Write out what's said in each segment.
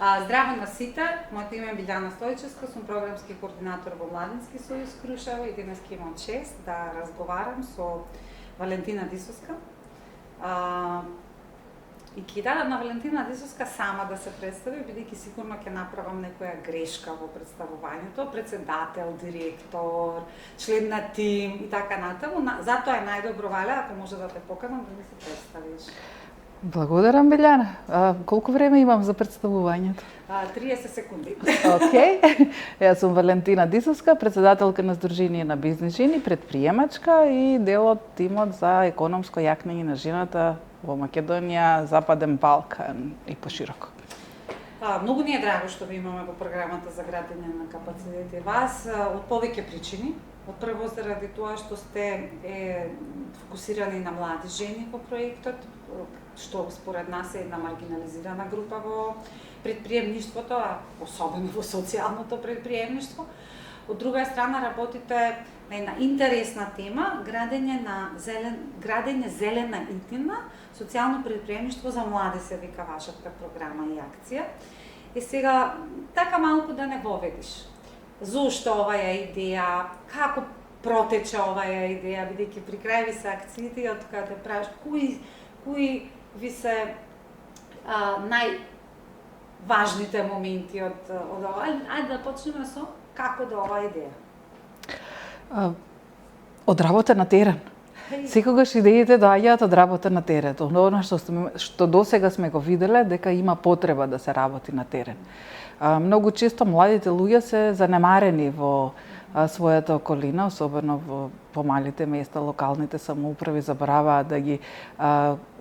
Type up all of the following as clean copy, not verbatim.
Здраво на сите, моето име е Билјана Стојчевска, сум програмски координатор во Младински сојуз Крушево и денеска имам чест да разговарам со Валентина Дисовска. И ќе дадам на Валентина Дисовска сама да се представи, бидејќи сигурно ќе направам некоја грешка во представувањето, председател, директор, член на тим и така натаму. Затоа е најдобро, Валя, ако може да те поканам да ми се представиш. Благодарам, Билјана. Колку време имам за представувањето? 30 секунди. Океј. Јас сум Валентина Дисовска, председателка на Сдружение на бизнис жени, предприемачка и дел од тимот за економско јакнење на жената во Македонија, Западен Балкан и пошироко. Многу ни е драго што ви имаме во програмата за градење на капацитети вас од повеќе причини. Од прво заради тоа што сте фокусирани на млади жени во проектот, што според нас е една маргинализирана група во предприемништвото, а особено во социјалното предприемништво. Од друга страна работите на една интересна тема, градење зелена иднина, социјално предприемништво за млади се вика вашата програма и акција. И сега така малку да не воведиш. Зошто оваа идеја, како протече оваа идеја, бидејќи при крај ви се акциите и од кога те правиш, кои ви се најважните моменти од ова? Ајде да почнеме со како до оваа идеја. Од работа на терен. Секогаш идеите доаѓаат од работа на терен. Оно што досега сме го виделе дека има потреба да се работи на терен. Многу често младите луѓе се занемарени во својата околина, особено во помалите места, локалните самоуправи забораваат да ги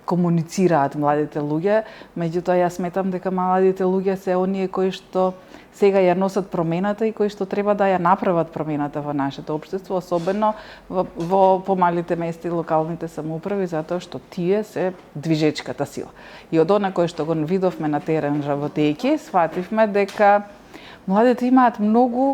комуницираат младите луѓе, меѓутоа јас сметам дека младите луѓе се оние кои што сега ја носат промената и кои што треба да ја направат промената во нашето општество, особено во помалите места и локалните самоуправи, затоа што тие се движечката сила. И од она кој што го видовме на терен работејќи, сфативме дека младите имаат многу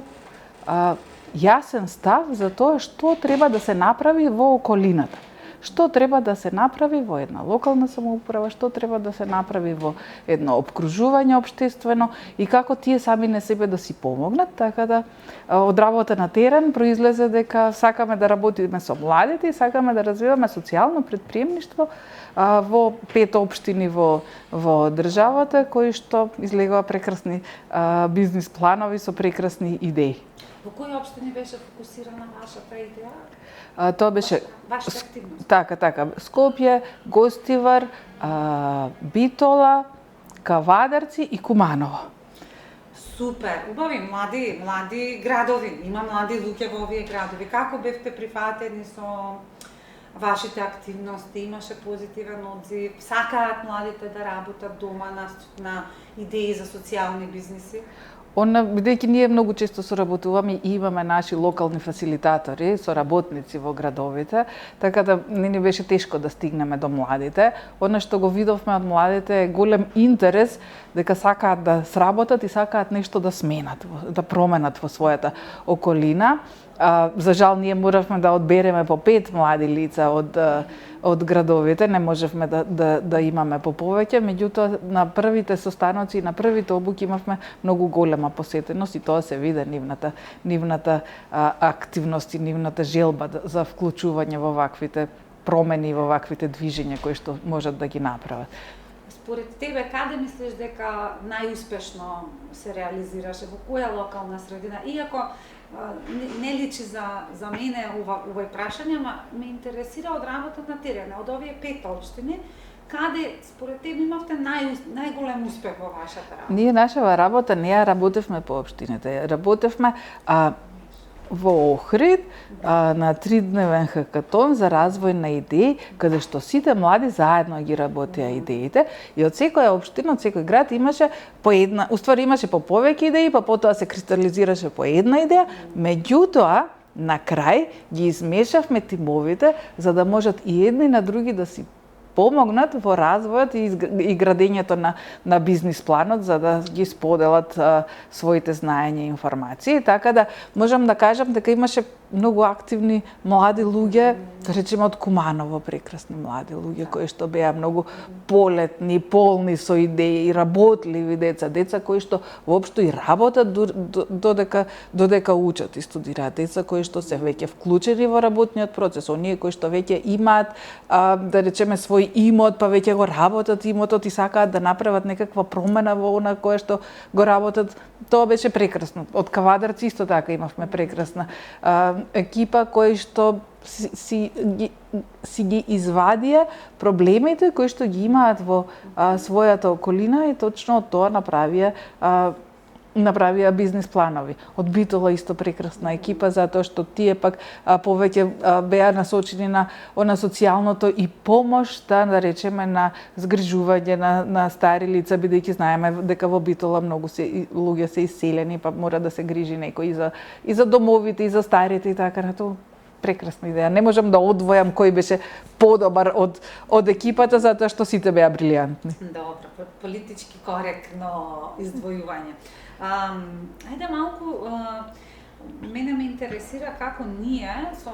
јасен став за тоа што треба да се направи во околината. Што треба да се направи во една локална самоуправа, што треба да се направи во едно опкружување општествено и како тие сами на себе да си помогнат, така да од работа на терен произлезе дека сакаме да работиме со младите и сакаме да развиваме социјално предприемништво во 5 општини во државата кои што излегува прекрасни бизнис планови со прекрасни идеи. Во кои општини беше фокусирана вашата идеја? Тоа беше вашата активност. Така. Скопје, Гостивар, Битола, Кавадарци и Куманово. Супер, убави млади градови. Има млади луѓе во овие градови. Како бевте прифатени со вашите активности? Имаше позитивен одзив? Сакаат младите да работат дома на идеи за социјални бизниси? Бидејќи ние многу често соработуваме и имаме наши локални фасилитатори, соработници во градовите, така да не ни беше тешко да стигнеме до младите. Она што го видовме од младите е голем интерес дека сакаат да сработат и сакаат нешто да сменат, да променат во својата околина. За жал ние моравме да одбереме по 5 млади лица од градовите, не можевме да имаме по повеќе, меѓутоа на првите состаноци и на првите обуки имавме многу голема посетеност и тоа се виде нивната активност и нивната желба за вклучување во ваквите промени, во ваквите движења кои што можат да ги направат. Според тебе, каде мислиш дека најуспешно се реализираше, во која локална средина? Иако не личи за мене овој прашање, ама ме интересира од работа на терен, од овие 5 општини, каде според тебе имавте најголем успех во вашата работа? Ние нашава работа не ја работевме по општините, работевме во Охрид на 3-дневен хакатон за развој на идеи, каде што сите млади заедно ги работеа идеите и од секоја општина, од секој град имаше по една, уствари имаше по повеќе идеи, па потоа се кристализираше по една идеја, меѓутоа на крај ги измешавме тимовите за да можат и едни на други да си помогнат во развојот и градењето на бизнис планот за да ги споделат своите знаења и информации. Така да можам да кажам дека имаше многу активни млади луѓе, да речеме од Куманово, прекрасни млади луѓе кои што беа многу полетни, полни со идеи, работливи деца кои што воопшто и работат додека учат и студираат, деца кои што се веќе вклучени во работниот процес, оние кои што веќе имаат да речеме свој имот, па веќе го работат имотот и сакаат да направат некаква промена во она кое што го работат. Тоа беше прекрасно. Од Кавадарци исто така имавме прекрасна екипа кои што си ги извадија проблемите кои што ги имаат во својата околина и точно од тоа направија бизнис планови. Од Битола исто прекрасна екипа, затоа што тие пак повеќе беа насочени на социјалното и помош, да речеме, на згрижување на стари лица, бидејќи знаеме дека во Битола многу луѓе се иселени, па мора да се грижи некој и за домовите, и за старите и така натаму. Прекрасна идеја. Не можам да одвојам кој беше подобар од екипата, затоа што сите беа брилијантни. Добро, политички коректно издвојување. Ајде малку, мене ме интересира како ние со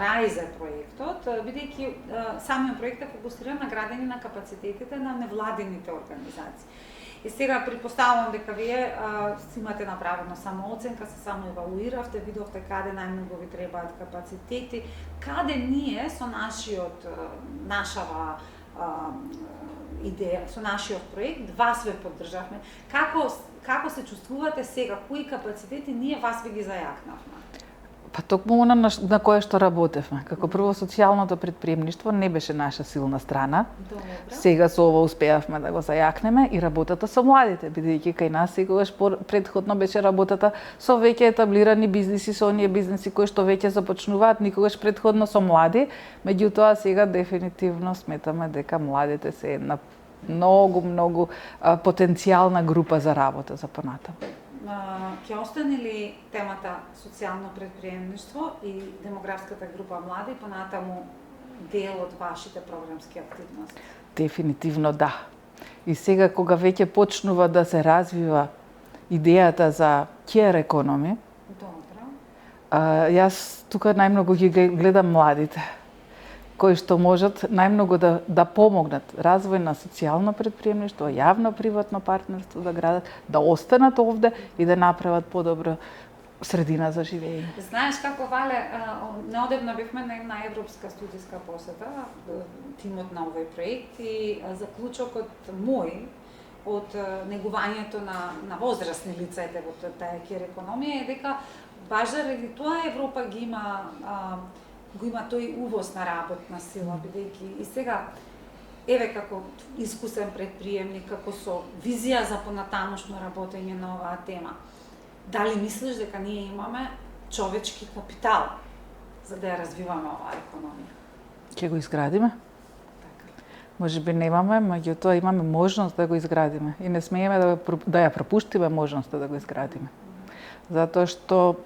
Рајзе проектот, бидејќи самиот проект е фокусиран на градење на капацитетите на невладините организации. И сега предпоставувам дека вие имате направено самооценка, се само евалуиравте, видовте каде најмногу ви требаат капацитети, каде ние со нашава идеја, со нашиот проект, вас ве поддржавме. Како се чувствувате сега, кои капацитети ние вас ви ги зајакнавме? Па токму она на кое што работевме. Како прво, социјалното претприемништво не беше наша силна страна. Добре. Сега со ова успеавме да го зајакнеме и работата со младите, бидејќи кај нас секогаш претходно беше работата со веќе етаблирани бизниси, со оние бизниси кои што веќе започнуваат, никогаш претходно со млади. Меѓутоа сега дефинитивно сметаме дека младите се една многу потенцијална група за работа за понатаму. Ќе остане ли темата социјално претприемништво и демографската група млади понатаму дел од вашите програмски активности? Дефинитивно да. И сега кога веќе почнува да се развива идејата за care economy, јас тука најмногу ги гледам младите кои што можат најмногу да помогнат развој на социјално претприемништво, јавно-приватно партнерство да градат, да останат овде и да направат подобра средина за живење. Знаеш како, Вале, неодамна бевме на една европска студиска посета, тимот на овој проект, и заклучокот мој од негувањето на возрастни лица во таа care економија е дека баш заради тоа Европа го има тој увоз на работна сила, бидејќи и сега, еве како искусен претприемник, како со визија за понатамошно работење на оваа тема, дали мислиш дека ние имаме човечки капитал за да ја развиваме оваа економија? Ќе го изградиме? Можеби немаме, меѓутоа имаме можност да го изградиме и не смееме да ја пропуштиме можноста да го изградиме. Затоа што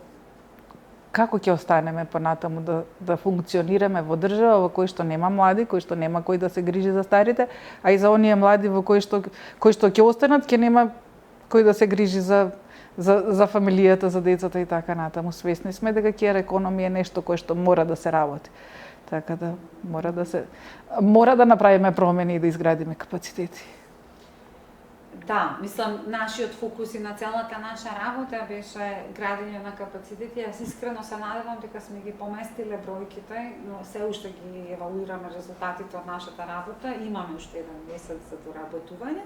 како ќе останеме понатаму да функционираме во држава во кој што нема млади, кој што нема кој да се грижи за старите, а и за оние млади во кои што ќе останат, ќе нема кој да се грижи за фамилијата, за децата и така натаму. Свесни сме дека care economy е нешто кое што мора да се работи. Така да мора да направиме промени и да изградиме капацитети. Да, мислам, нашиот фокус и на целата наша работа беше градење на капацитети. Јас искрено се надевам дека сме ги поместиле бројките, но се уште ги евалуираме резултатите од нашата работа. Имаме уште еден месец за доработување.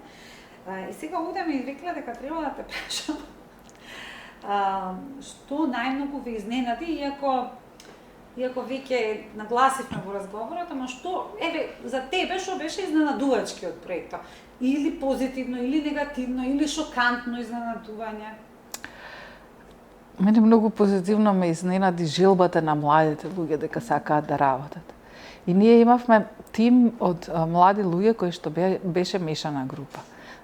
И сега овде ме извикла дека треба да те прашам што најмногу ве изненади, иако веќе нагласивме во разговорот, ама што, еве, за тебе што беше изненадувачки од проектот? Или позитивно, или негативно, или шокантно изненадување? Мене многу позитивно ме изненади желбата на младите луѓе дека сакаат да работат. И ние имавме тим од млади луѓе кои што беше мешана група.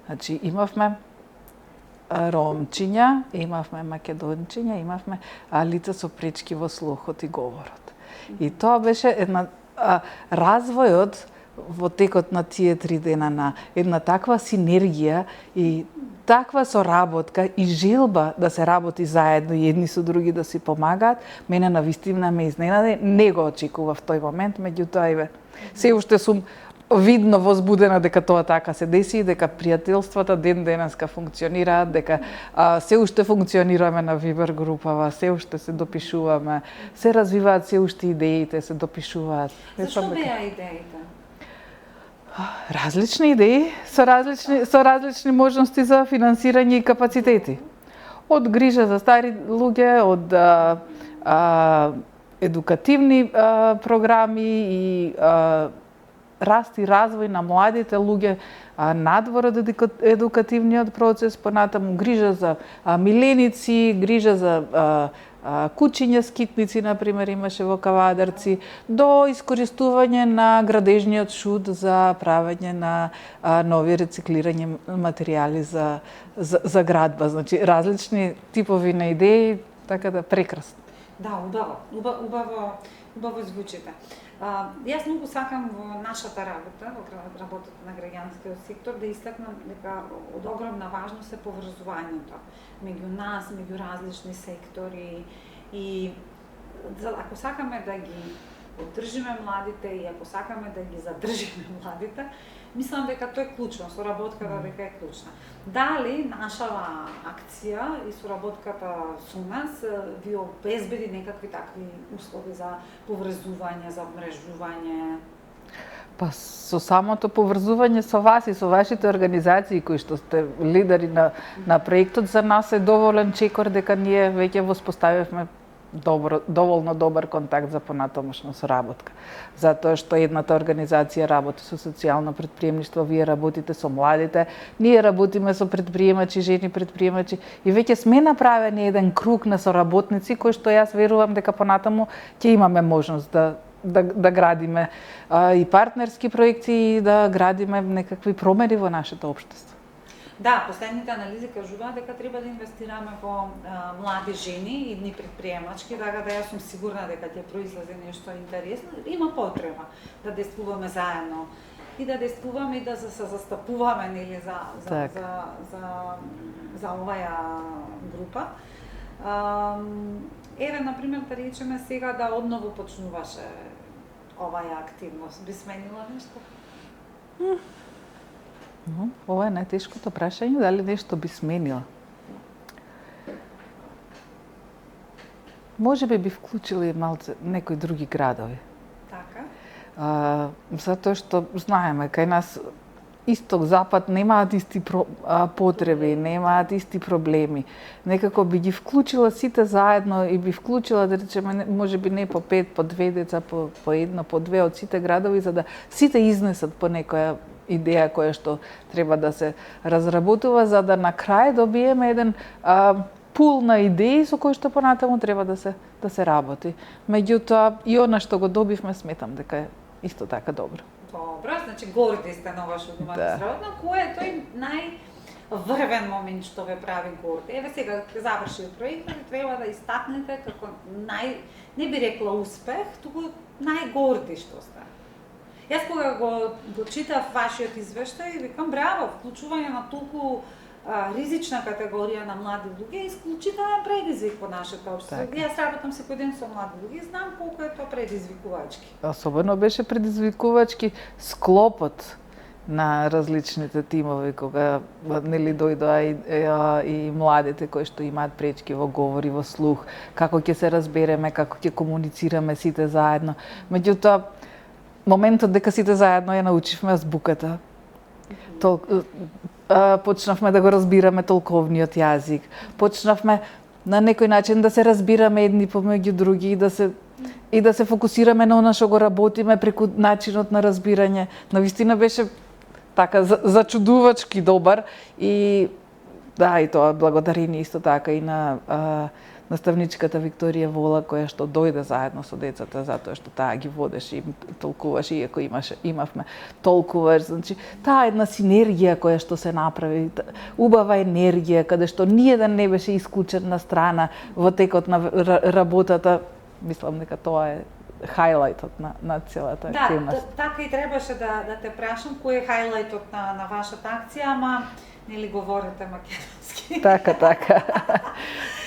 Значи имавме ромчиња, имавме македончиња, имавме лица со пречки во слухот и говорот. И тоа беше развојот во текот на тие 3 дена на една таква синергија и таква соработка и желба да се работи заедно и едни со други да си помагаат, мене навистина ме изненади, не го очекував тој момент, меѓутоа еве се уште сум видно возбудена дека тоа така се деси, дека пријателствата ден денеска функционираат, дека се уште функционираме на Вибер групава, се уште се допишуваме, се развиваат се уште идеите, се допишуваат. Зашто беа идеите? Различни идеи со различни можности за финансирање и капацитети. Од грижа за стари луѓе, од едукативни програми и раст и развој на младите луѓе надвор од едукативниот процес, понатаму грижа за миленици, грижа за кучиња скитници, например, имаше во Кавадарци, до искористување на градежниот шут за правење на нови рециклирање материјали за градба. Значи, различни типови на идеи, така да прекрасно. Да, убаво звучите. Јас многу сакам во нашата работа, во работата на граѓанскиот сектор, да истакнам дека од огромна важност е поврзувањето меѓу нас, меѓу различни сектори и ако сакаме да ги одржиме младите и ако сакаме да ги задржиме младите, мислам дека тоа е клучно, соработката дека е клучна. Дали нашава акција и соработката со нас ви обезбеди некакви такви услови за поврзување, за мрежување? Па со самото поврзување со вас и со вашите организации кои што сте лидери на проектот, за нас е доволен чекор дека ние веќе воспоставивме доволно добар контакт за понатамошна соработка. Затоа што едната организација работи со социјално претприемништво, вие работите со младите, ние работиме со претприемачи, жени претприемачи и веќе сме направени еден круг на соработници кои што јас верувам дека понатаму ќе имаме можност да градиме и партнерски проекти и да градиме некакви промени во нашето општество. Да, последните анализи кажуваат дека треба да инвестираме во млади жени и идни предприемачки, така да јас сум сигурна дека ќе произлезе нешто интересно. Има потреба да действуваме заедно и да действуваме и да се застапуваме нели за оваа група. Еве, например, да речеме сега да одново почнуваше оваа активност, би сменила нешто? Ова е најтешкото прашање, дали нешто би сменила. Може би вклучила и малце некои други градови. Така? Затоа што знаеме, кај нас исток, запад немаат исти потреби, немаат исти проблеми. Некако би ги вклучила сите заедно и би вклучила, да речеме, може би не по 5, по 2 деца, по едно, по 2 од сите градови, за да сите изнесат по некоја идеја која што треба да се разработува, за да на крај добиеме еден пул на идеи со кои што понатаму треба да се работи. Меѓутоа, и она што го добивме, сметам дека е исто така добро. Добро, значи горди сте на вашо сработно. Кој е тој најврвен момент што ве прави горди? Еве сега ќе заврши проектот и треба да истакнете како не би рекла успех, туку најгорди што сте. Јас кога го читав вашиот извештај, викам браво, вклучување на толку ризична категорија на млади луѓе, исклучителен предизвик по нашето општество. Јас работам секој ден со млади луѓе и знам колку е тоа предизвикувачки. Особено беше предизвикувачки склопот на различните тимови кога нели дојдоа и младите кои што имаат пречки во говор и во слух, како ќе се разбереме, како ќе комуницираме сите заедно. Меѓутоа, моментот дека сите заедно ја научивме азбуката. Почнавме да го разбираме толковниот јазик. Почнавме на некој начин да се разбираме едни помеѓу други и да се фокусираме на она што го работиме преку начинот на разбирање. Навистина беше така зачудувачки добар и да, и тоа благодарение исто така и на наставничката Викторија Вола, која што дојде заедно со децата, затоа што таа ги водеше и толкуваше, иако имавме толкуваш, значи таа една синергија која што се направи, убава енергија, каде што ниеден не беше исклучен на страна во текот на работата, мислам дека тоа е хајлајтот на целата активност. Да, така и требаше да те прашам кој е хајлајтот на вашата акција, ама нели говорите македонски. Така.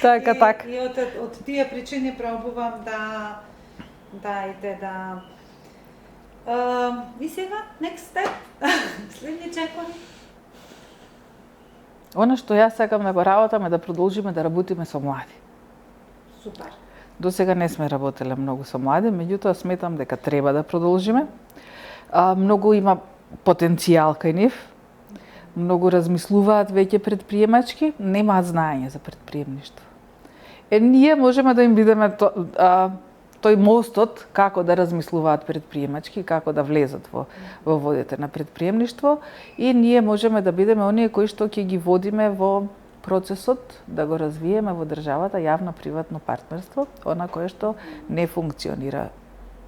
Така. И од тие причини пробувам да и сега, next step, следни чекори. Она што јас сакам да го работам е да продолжиме да работиме со млади. Супер. До сега не сме работеле многу со млади, меѓутоа сметам дека треба да продолжиме. Многу има потенцијал кај нив. Многу размислуваат веќе предприемачки, немаат знаење за предприемништво. Ние можеме да им бидеме тој мостот како да размислуваат предприемачки, како да влезат во водите на предприемништво и ние можеме да бидеме оние кои што ќе ги водиме во процесот да го развиеме во државата јавно-приватно партнерство, она кое што не функционира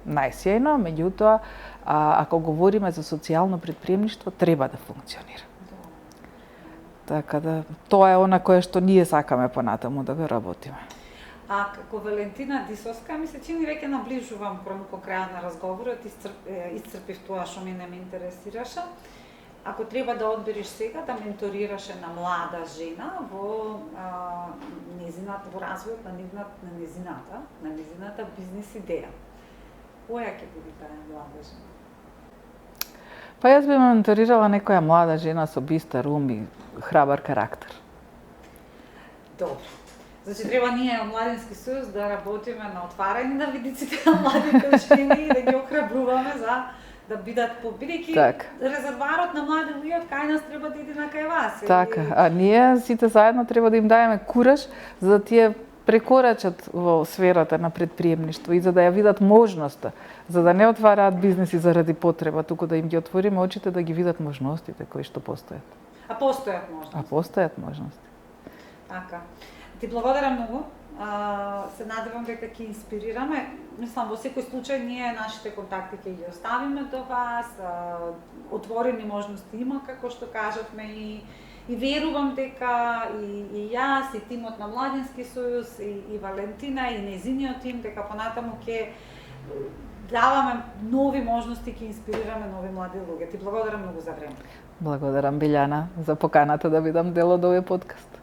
најсјајно, меѓутоа ако говориме за социјално предприемништво треба да функционира. Така да тоа е она кое што ние сакаме понатаму да го работиме. А како Валентина Дисовска ми се чини веќе наближувам кон крајот на разговорот, исцрпив тоа што мене ме интересираше. Ако треба да одбереш сега да менторираш една млада жена во незината, во развојот на незината бизнис идеја, која ќе биде таа млада жена? Па јас би менторирала некоја млада жена со бистар ум и храбар карактер. Добро. Значи треба ние во Младински сојуз да работиме на отварање на видиците на младите жени и да ги охрабруваме за да бидат бидејќи резерварот на млади луѓе од кај нас треба да иде на кај вас. Така, а ние сите заедно треба да им даеме кураж за да тие прекорачат во сферата на предприемништво и за да ја видат можноста, за да не отвараат бизнеси заради потреба, туку да им ги отвориме очите да ги видат можностите кои што постојат. А постојат можности. А постојат можности. Така. Ти благодарам многу. Се надевам дека ќе инспирираме. Мислам, во секој случај ние нашите контакти ќе ги оставиме до вас. Отворени можности има, како што кажавме, и верувам дека и јас, и тимот на Младински сојуз, и Валентина, и незиниот тим, дека понатаму ќе даваме нови можности, ќе инспирираме нови млади луѓе. Ти благодарам многу за време. Благодарам, Билјана, за поканата да бидам дел од овој подкаст.